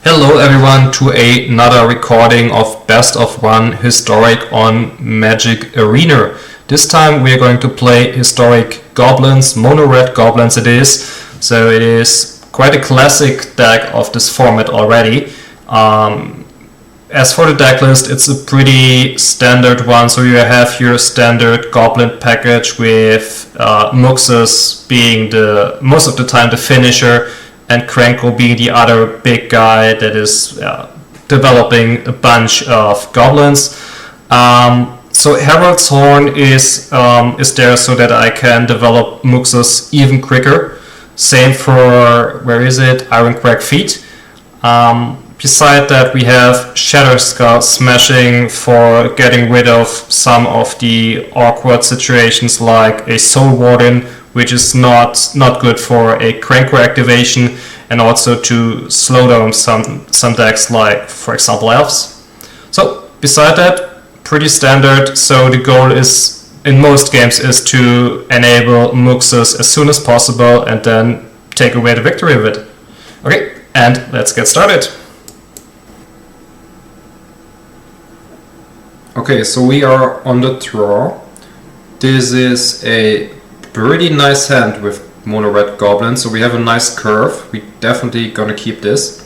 Hello everyone to another recording of Best of One Historic on MtG Arena. This time we are going to play Historic Goblins, Mono Red Goblins it is. So it is quite a classic deck of this format already. As for the deck list, it's a pretty standard one. So you have your standard Goblin package with Muxus being most of the time the finisher, and Krenko being the other big guy that is developing a bunch of goblins. So Herald's Horn is there so that I can develop Muxus even quicker. Same for, Irencrag feet. Beside that we have Shatterskull Smashing for getting rid of some of the awkward situations like a Soul Warden, which is not good for a Krenko activation, and also to slow down some decks like, for example, Elves. So beside that, pretty standard. So the goal is, in most games, is to enable Muxus as soon as possible and then take away the victory of it. Okay, and let's get started. Okay, so we are on the draw. This is a pretty nice hand with Mono Red Goblin, so we have a nice curve. We definitely gonna keep this.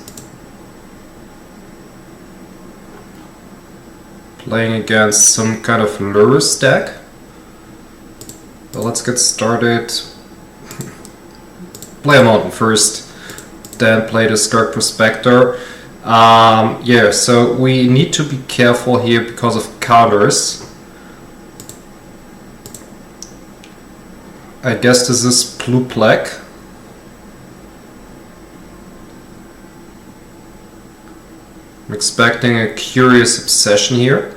Playing against some kind of Rouges deck. Well, let's get started. Play a mountain first, then play the Skirk Prospector. Yeah, so we need to be careful here because of counters. I guess this is blue black. I'm expecting a Curious Obsession here.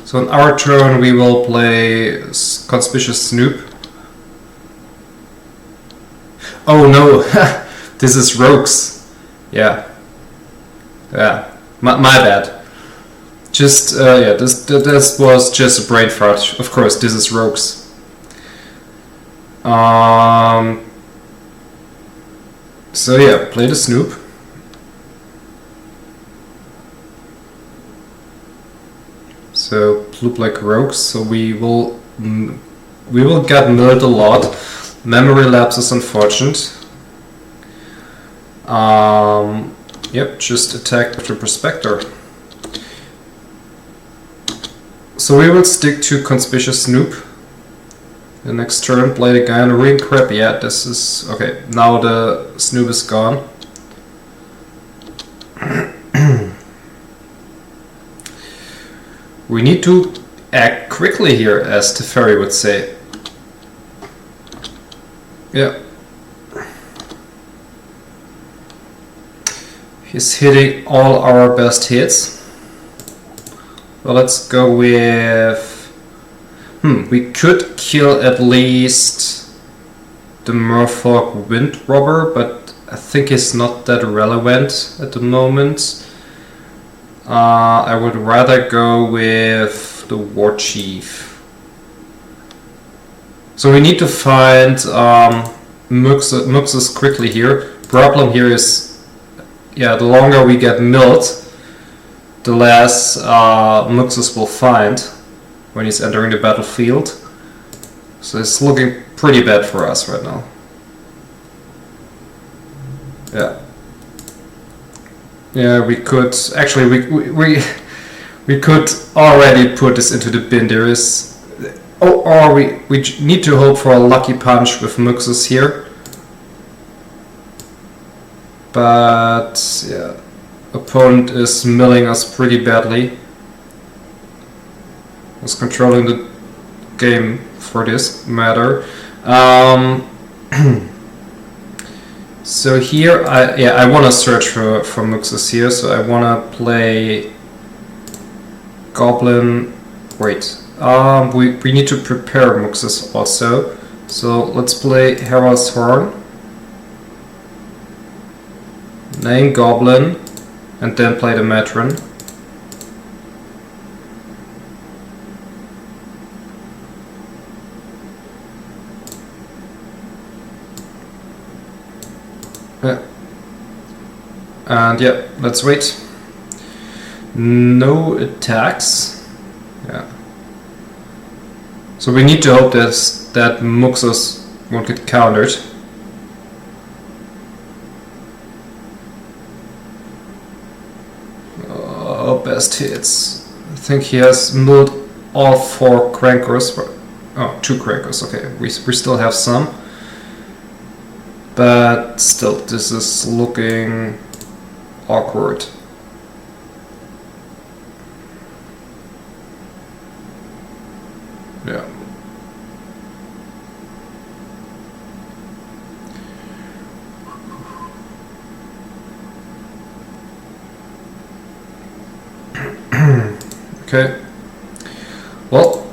So on our turn we will play Conspicuous Snoop. Oh no, this is Rouges. Yeah, my bad. Just, this was just a brain fart. Of course, this is Rouges. So yeah, play the Snoop. So blue black Rouges. So we will get milled a lot. Memory lapse is unfortunate. Yep, just attack with the Prospector. So we will stick to Conspicuous Snoop. The next turn, play the guy on the ring crap. Yeah, this is okay. Now the Snoop is gone. We need to act quickly here, as Teferi would say. Yeah. He's hitting all our best hits. Well, let's go with... we could kill at least the Merfolk Wind Robber, but I think he's not that relevant at the moment. I would rather go with the Warchief. So we need to find Muxus quickly here. Problem here is, yeah, the longer we get milled, the less Muxus will find when he's entering the battlefield. So it's looking pretty bad for us right now. Yeah. Yeah, we could actually we could already put this into the bin. There is, or we need to hope for a lucky punch with Muxus here. But yeah, opponent is milling us pretty badly. Was controlling the game for this matter. So here, I want to search for Muxus here. So I want to play Goblin. Wait, we need to prepare Muxus also. So let's play Herald's Horn, name Goblin, and then play the Matron. Yeah. And yeah, let's wait. No attacks. Yeah. So we need to hope that Muxus won't get countered. Oh, best hits. I think he has milled all 4 Krenkos. Oh, 2 Krenkos. Okay, we still have some. But still, this is looking awkward. Yeah. Okay. Well,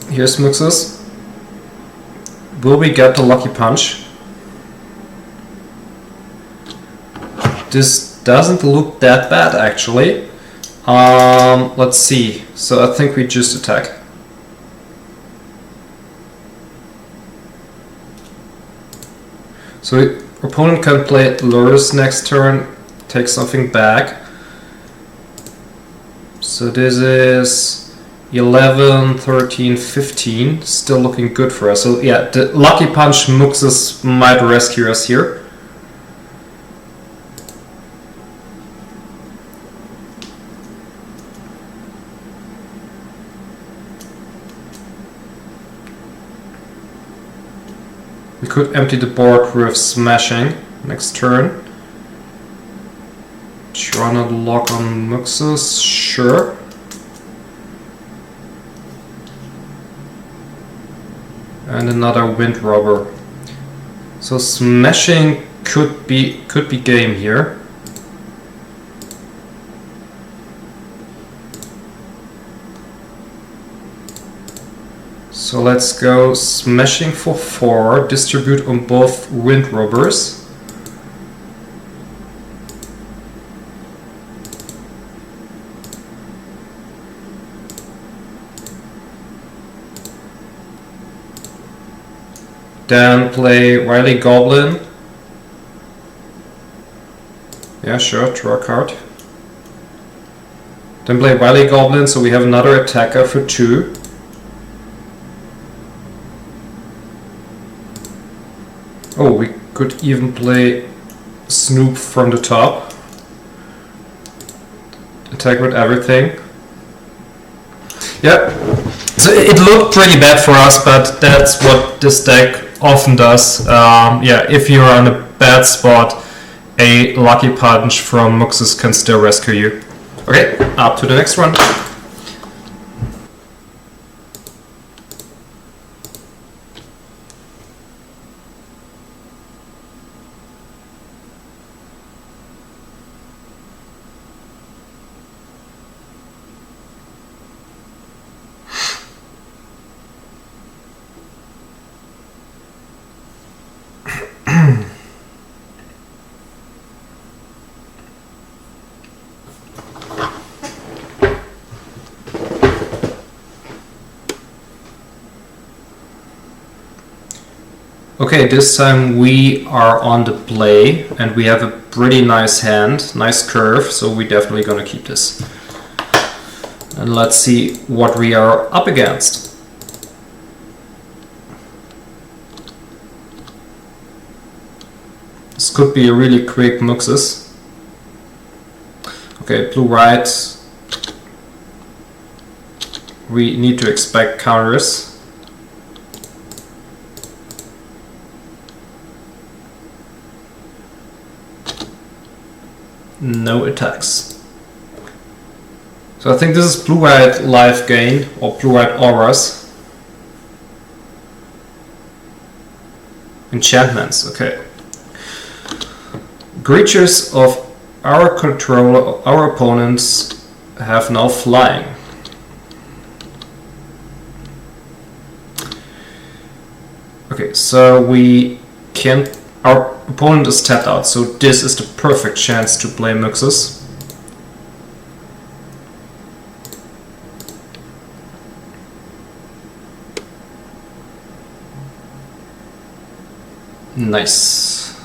here's Muxus. Will we get the lucky punch? This doesn't look that bad actually. Let's see. So I think we just attack. So opponent can play Lures next turn, take something back. So this is 11, 13, 15, still looking good for us. So yeah, the lucky punch Muxus might rescue us here. We could empty the board with Smashing next turn. Try not lock on Muxus, sure. And another Wind Robber. So Smashing could be game here. So let's go Smashing for 4, distribute on both Wind Robbers. Then play Wily Goblin. Yeah, sure, draw a card. Then play Wily Goblin, so we have another attacker for 2. Oh, we could even play Snoop from the top. Attack with everything. Yep. So it looked pretty bad for us, but that's what this deck often does. Yeah, if you're on a bad spot, a lucky punch from Muxus can still rescue you. Okay, up to the next one. Okay, this time we are on the play and we have a pretty nice hand, nice curve, so we're definitely gonna keep this. And let's see what we are up against. This could be a really quick Muxus. Okay, blue-white. We need to expect counters. No attacks. So I think this is blue-white Lifegain or blue-white auras. Enchantments, okay. Creatures of our control, our opponents, have now flying. Okay, so we can. Our opponent is tapped out, so this is the perfect chance to play Muxus. Nice.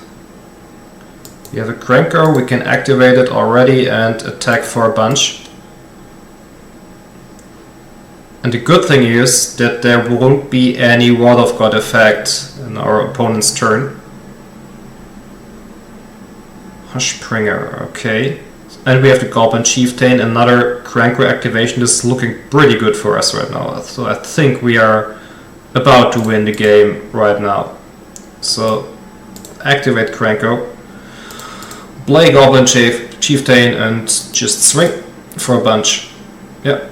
We have a Krenko, we can activate it already and attack for a bunch. And the good thing is that there won't be any Ward of God effect in our opponent's turn. Hushbringer, okay. And we have the Goblin Chieftain, another Krenko activation. This is looking pretty good for us right now. So I think we are about to win the game right now. So activate Krenko, play Goblin Chieftain and just swing for a bunch. Yeah,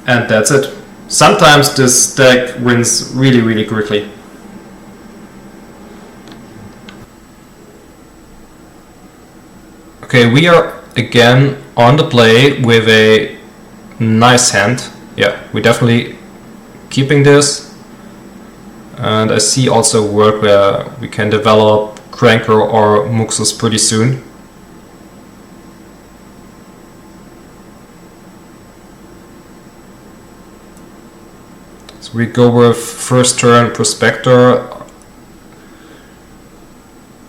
and that's it. Sometimes this deck wins really quickly. Okay, we are again on the play with a nice hand. Yeah, we're definitely keeping this. And I see also a world where we can develop Krenko or Muxus pretty soon. So we go with first turn Prospector.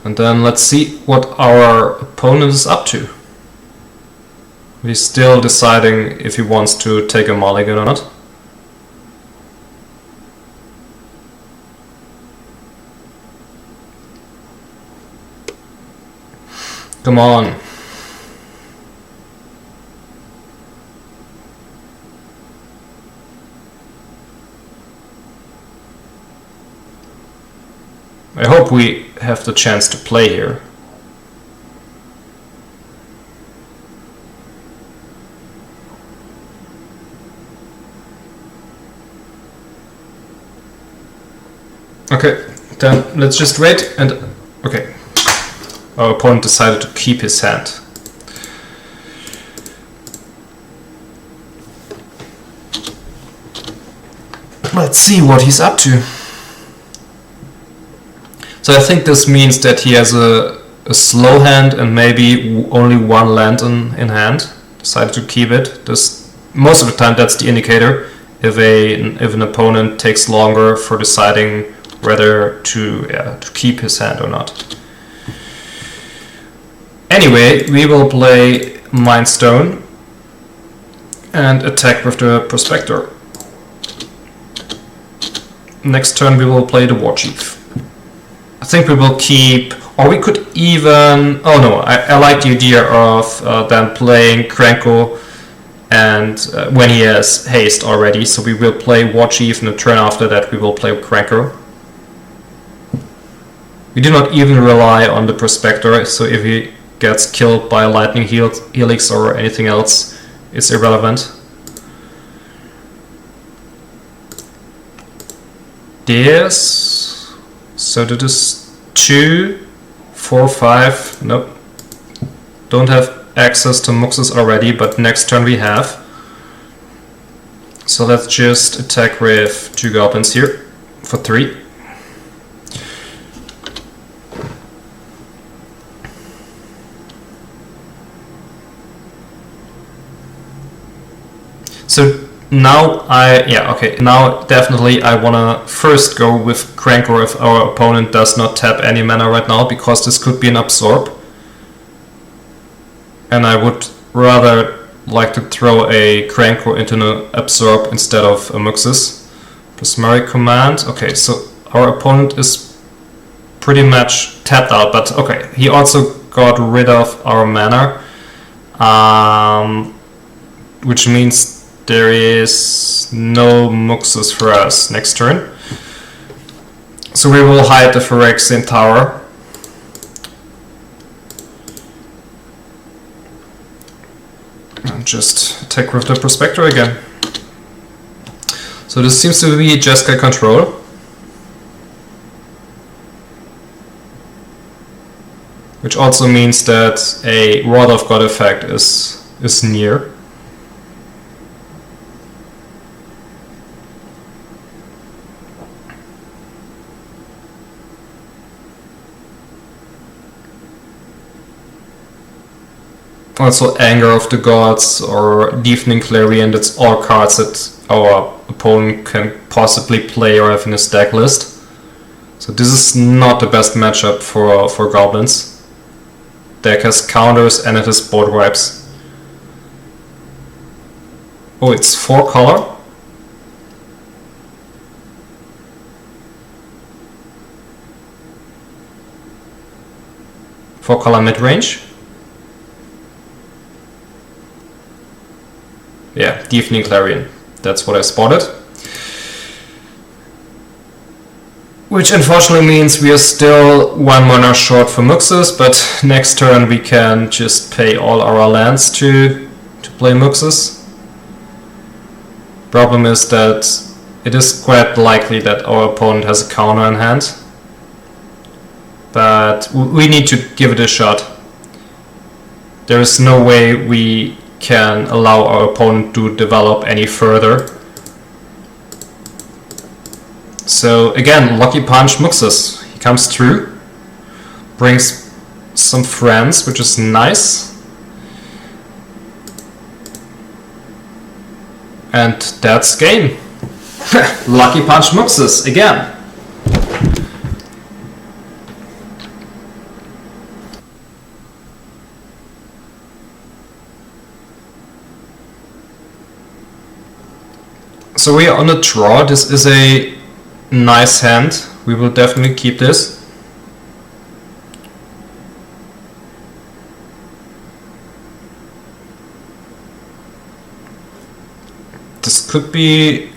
And then let's see what our opponent is up to. He's still deciding if he wants to take a mulligan or not. Come on. I hope we have the chance to play here. Okay, then let's just wait and... okay. Our opponent decided to keep his hand. Let's see what he's up to. So I think this means that he has a slow hand and maybe only one land in hand. Decided to keep it. Most of the time that's the indicator. If an opponent takes longer for deciding whether to keep his hand or not. Anyway, we will play Mind Stone and attack with the Prospector. Next turn we will play the Warchief. I think we will keep, or we could even, oh no, I like the idea of then playing Krenko and when he has haste already, so we will play Warchief and the turn after that we will play Krenko. We do not even rely on the Prospector, so if he gets killed by Lightning Helix or anything else, it's irrelevant. This, so that is 2, 4, 5, nope. Don't have access to Muxus already, but next turn we have. So let's just attack with 2 Goblins here for 3. So now now definitely I wanna first go with Krenko if our opponent does not tap any mana right now, because this could be an absorb. And I would rather like to throw a Krenko into an absorb instead of a Muxus. Prismaric Command, okay, so our opponent is pretty much tapped out, but okay, he also got rid of our mana, which means there is no Muxus for us next turn. So we will hide the Phyrexian Tower. And just attack with the Prospector again. So this seems to be Jeskai control. Which also means that a Ward of God effect is near. Also Anger of the Gods or Deafening Clarion, that's all cards that our opponent can possibly play or have in his deck list. So this is not the best matchup for Goblins. deck has counters and it has board wipes. Oh, it's 4 color. For color mid-range. Yeah, Deafening Clarion. That's what I spotted. Which unfortunately means we are still 1 mana short for Muxus, but next turn we can just pay all our lands to play Muxus. Problem is that it is quite likely that our opponent has a counter in hand. But we need to give it a shot. There is no way we can allow our opponent to develop any further. So again, Lucky Punch Muxus. He comes through, brings some friends, which is nice. And that's game. Lucky Punch Muxus again. So we are on a draw. This is a nice hand. We will definitely keep this. This could be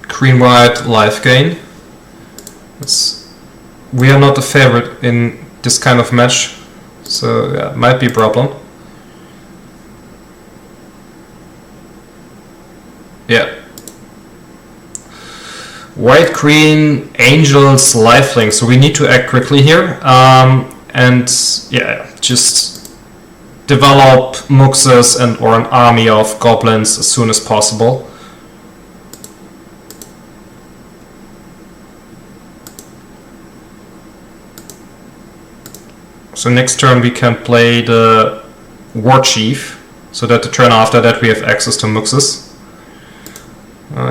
green-white Lifegain. We are not the favorite in this kind of match, so yeah, it might be a problem. Yeah. White, green, angels, lifelink. So we need to act quickly here, and yeah, just develop Muxus and or an army of goblins as soon as possible. So next turn we can play the Warchief, so that the turn after that we have access to Muxus.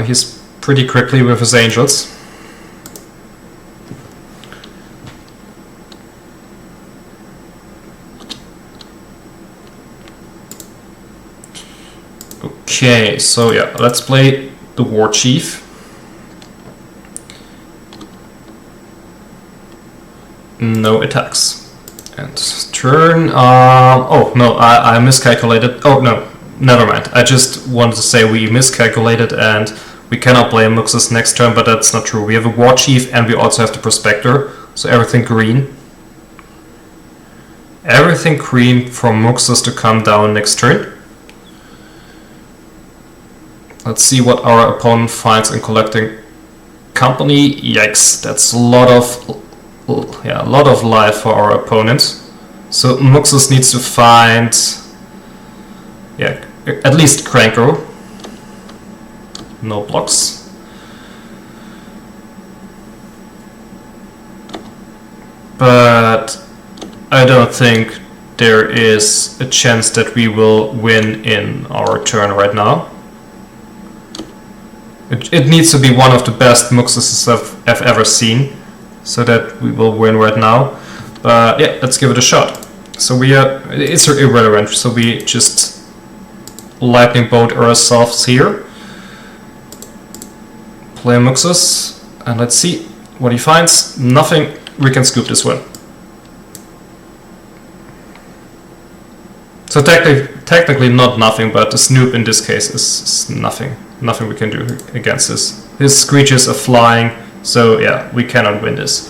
He's pretty quickly with his angels. Okay, so yeah, let's play the Warchief. No attacks. And turn... oh no, I miscalculated. Oh no, never mind. I just wanted to say we miscalculated and we cannot play Muxus next turn, but that's not true. We have a Warchief and we also have the Prospector, so everything green. Everything green for Muxus to come down next turn. Let's see what our opponent finds in collecting company. Yikes, that's a lot of life for our opponent. So Muxus needs to find, yeah, at least Krenko. No blocks. But I don't think there is a chance that we will win in our turn right now. It needs to be one of the best Muxuses I've ever seen, so that we will win right now. But yeah, let's give it a shot. So it's irrelevant, so we just lightning bolt ourselves here. Play Muxus, and let's see what he finds. Nothing. We can scoop this one. So technically not nothing, but the Snoop in this case is nothing. Nothing we can do against this. His screeches are flying, so yeah, we cannot win this.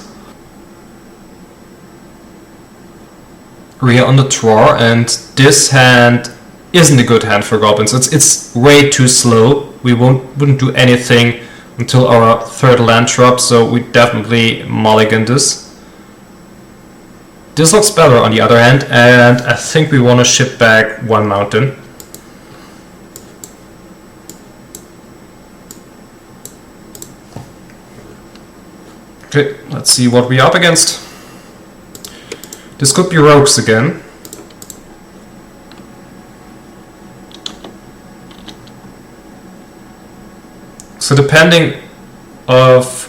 We are on the draw, and this hand isn't a good hand for goblins. It's way too slow. We wouldn't do anything until our third land drop, so we definitely mulligan this. This looks better on the other hand, and I think we want to ship back one mountain. Okay, let's see what we're up against. This could be Rouges again. So depending of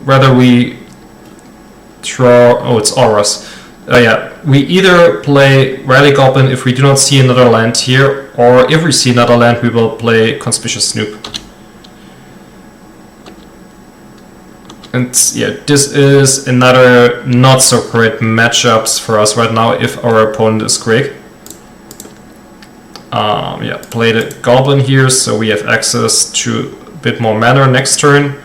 whether we draw... oh, it's auras. yeah, we either play Wily Goblin if we do not see another land here, or if we see another land, we will play Conspicuous Snoop. And yeah, this is another not so great matchups for us right now if our opponent is quick. Yeah, play the Goblin here, so we have access to a bit more mana next turn.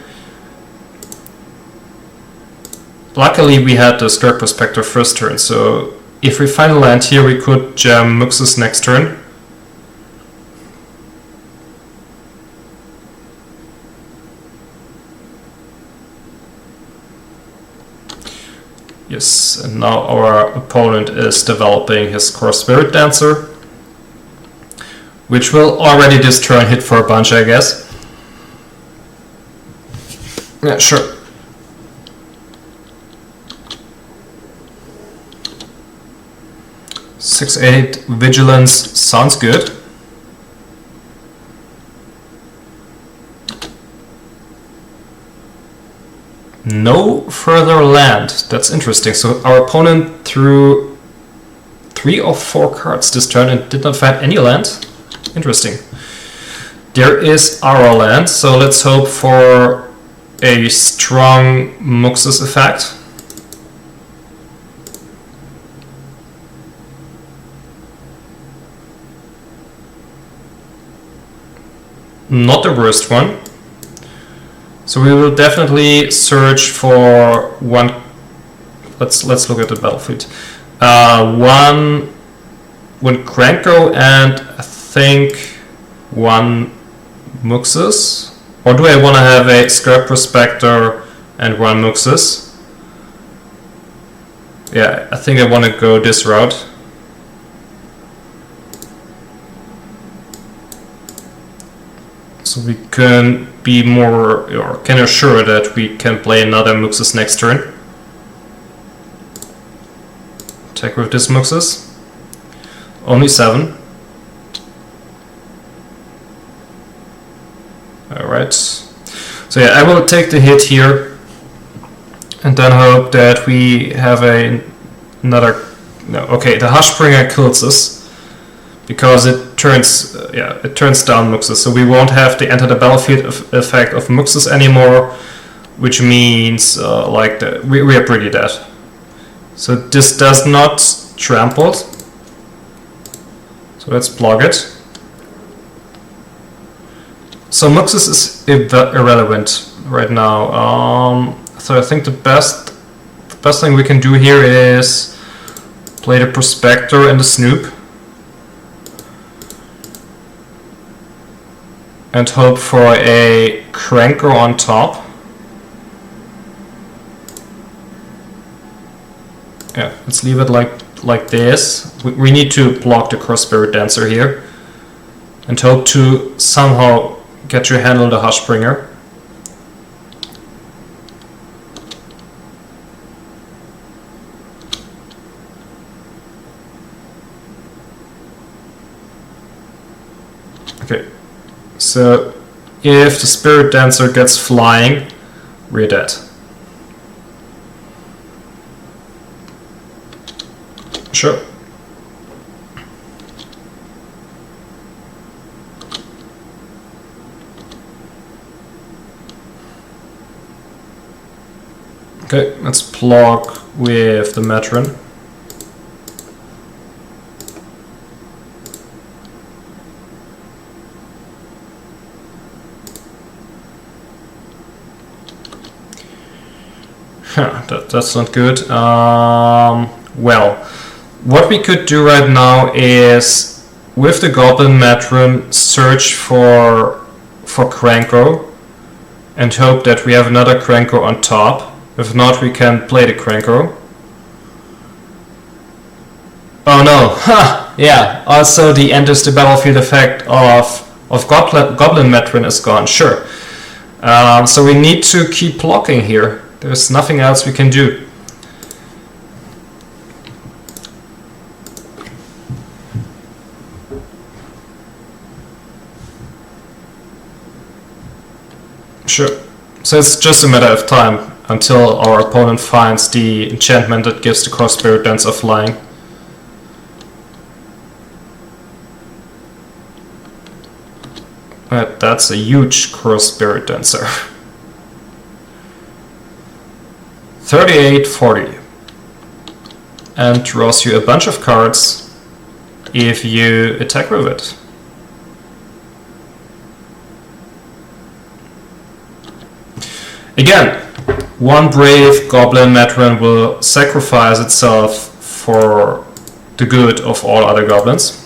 Luckily we had the Skirk Prospector first turn, so if we find a land here we could jam Muxus next turn. Yes, and now our opponent is developing his core Spirit Dancer, which will already this turn hit for a bunch, I guess. Yeah, sure. 6/8 Vigilance sounds good. No further land. That's interesting. So our opponent threw 3 or 4 cards this turn and did not find any land. Interesting. There is our land, so let's hope for a strong Muxus effect. Not the worst one. So we will definitely search for one. Let's look at the battlefield. One Krenko and I think one Muxus. Or do I want to have a Skirk Prospector and one Muxus? Yeah, I think I want to go this route. So we can be more, or can assure that we can play another Muxus next turn. Attack with this Muxus. Only 7. Alright. So yeah, I will take the hit here and then hope that we have another. No, okay, the Hushbringer kills us because it turns it turns down Muxus, so we won't have the enter the battlefield effect of Muxus anymore, which means we are pretty dead. So this does not trample, so let's block it. So Muxus is irrelevant right now. So I think the best thing we can do here is play the Prospector and the Snoop and hope for a Krenko on top. Yeah, let's leave it like this. We need to block the Cross Spirit Dancer here and hope to somehow get to handle the Hushbringer. Okay, so if the Spirit Dancer gets flying, we're dead. Sure. Okay, let's block with the Matron. That's not good. Well, what we could do right now is, with the Goblin Matron, search for Krenko and hope that we have another Krenko on top. If not, we can play the Krenko. Oh no! Ha! Yeah. Also, the enters the battlefield effect of Goblin Matron is gone. Sure. So we need to keep blocking here. There's nothing else we can do. Sure. So it's just a matter of time. until our opponent finds the enchantment that gives the Cross Spirit Dancer flying. That's a huge Cross Spirit Dancer. 38-40. And draws you a bunch of cards if you attack with it. Again, one brave Goblin Matron will sacrifice itself for the good of all other goblins.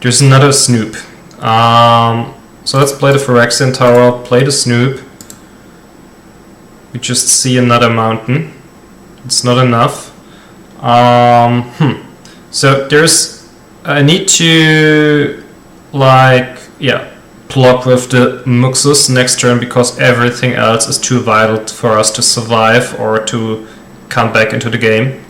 There's another Snoop. So let's play the Phyrexian Tower, play the Snoop. We just see another mountain. It's not enough. So I need to block with the Muxus next turn because everything else is too vital for us to survive or to come back into the game.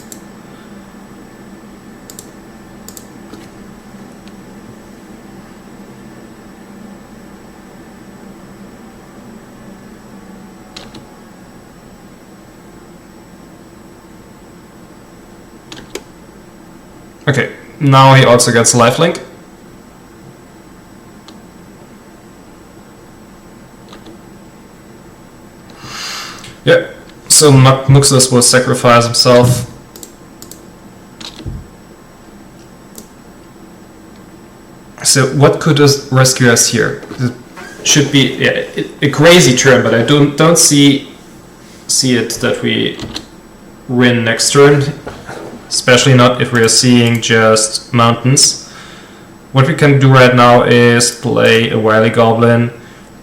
Okay, now he also gets lifelink. Yeah, so Muxus will sacrifice himself. So what could rescue us here? It should be a crazy turn, but I don't see it that we win next turn. Especially not if we are seeing just mountains. What we can do right now is play a Wily Goblin,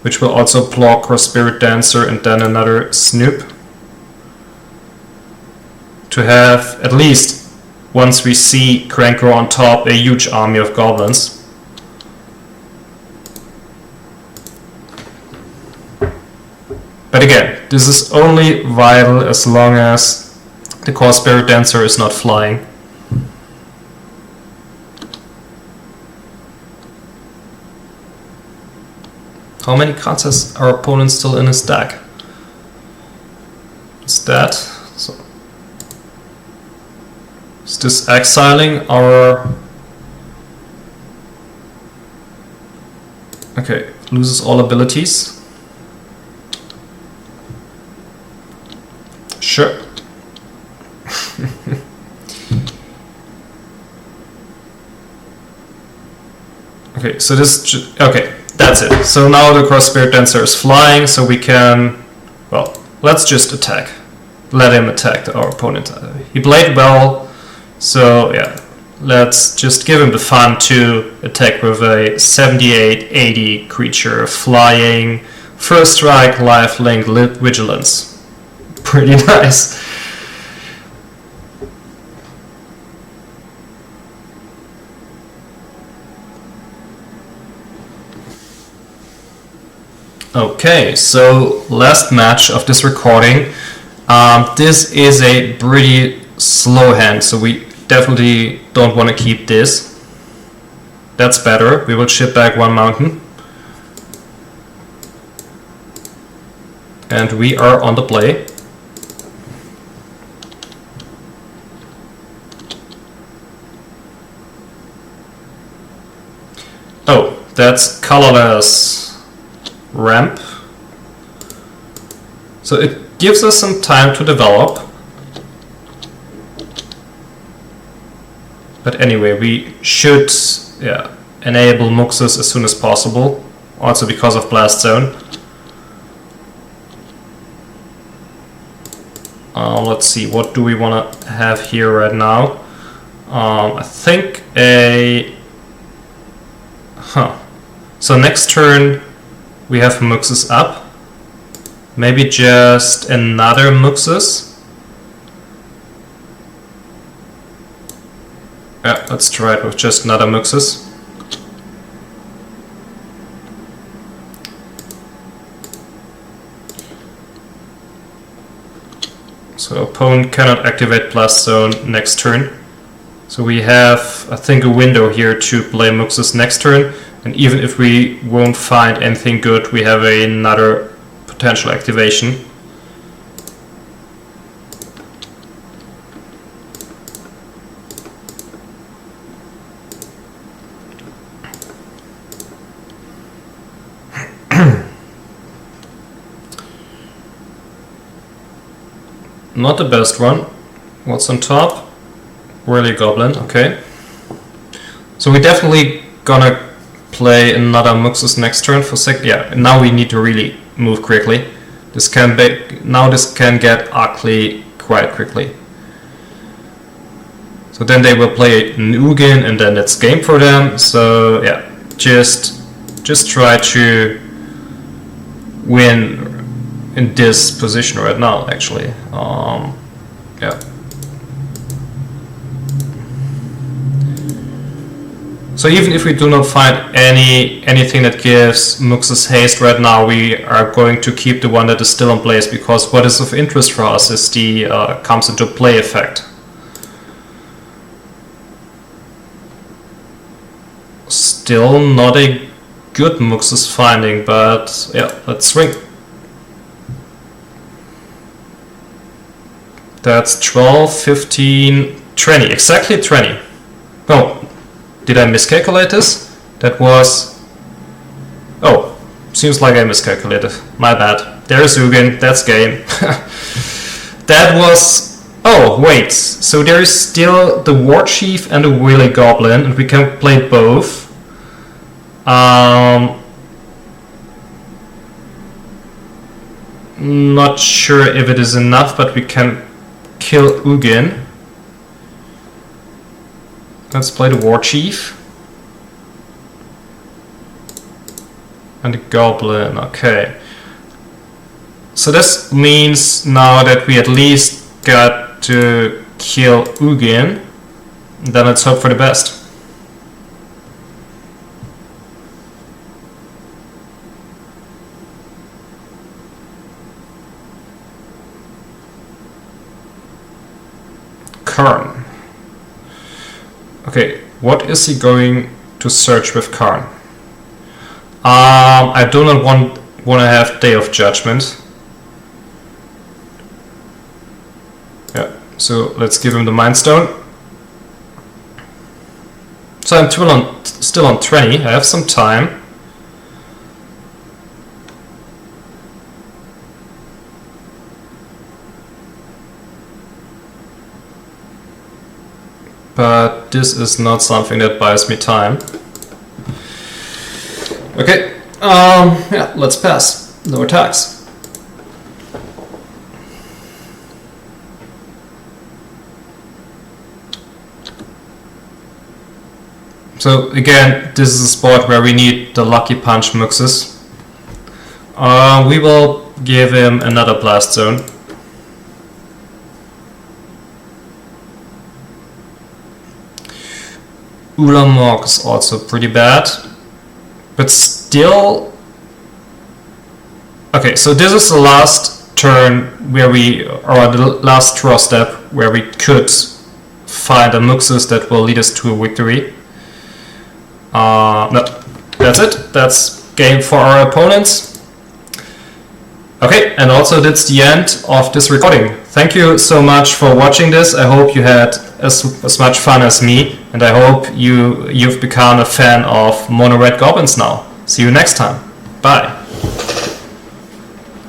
which will also block Cross Spirit Dancer and then another Snoop. To have, at least, once we see Krenko on top, a huge army of goblins. But again, this is only vital as long as the Cross Spirit Dancer is not flying. How many cards has our opponent still in his deck? Is that? So, is this exiling our... Okay, loses all abilities. Sure. Okay, so okay, that's it. So now the Cross Spirit Dancer is flying, so we can, well, let's just attack. Let him attack our opponent. He played well, so yeah, let's just give him the fun to attack with a 78-80 creature, flying, first strike, lifelink, vigilance. Pretty nice. Okay, so last match of this recording. This is a pretty slow hand, so we definitely don't want to keep this. That's better. We will chip back one mountain. And we are on the play. Oh, that's Colorless Ramp. So it gives us some time to develop. But anyway, we should enable Muxus as soon as possible, also because of Blast Zone. Let's see, what do we want to have here right now? I think so next turn we have Muxus up. Maybe just another Muxus. Yeah, let's try it with just another Muxus. So So opponent cannot activate Blast Zone next turn. So we have, I think, a window here to play Muxus next turn. And even if we won't find anything good, we have another potential activation. Not the best one. What's on top? Wily Goblin, okay. So we definitely gonna play another Muxus next turn for yeah, now we need to really move quickly. This can get ugly quite quickly. So then they will play an Ugin and then it's game for them. So yeah, just try to win in this position right now, actually. Yeah. So even if we do not find anything that gives Muxus haste right now, we are going to keep the one that is still in place, because what is of interest for us is the comes into play effect. Still not a good Muxus finding, but yeah, let's swing. That's 12, 15, 20, exactly 20. Oh, did I miscalculate this? That was... Oh, seems like I miscalculated. My bad. There's Ugin, that's game. That was... Oh, wait. So there is still the Warchief and the Wily Goblin, and we can play both. Not sure if it is enough, but we can kill Ugin. Let's play the Warchief. And the Goblin, okay. So this means now that we at least got to kill Ugin. Then let's hope for the best. Karn. Okay, what is he going to search with Karn? I do not want to have Day of Judgment. Yeah, so let's give him the Mind Stone. So I'm still on 20, I have some time. But this is not something that buys me time. Okay, yeah, let's pass. No attacks. So again, this is a spot where we need the Lucky Punch Muxus. We will give him another Blast Zone. Ulamog is also pretty bad, but still... Okay, so this is the last turn where or the last draw step where we could find a Muxus that will lead us to a victory. No, that's it. That's game for our opponents. Okay, and also that's the end of this recording. Thank you so much for watching this. I hope you had as much fun as me, and I hope you've become a fan of Mono Red Goblins now. See you next time. Bye.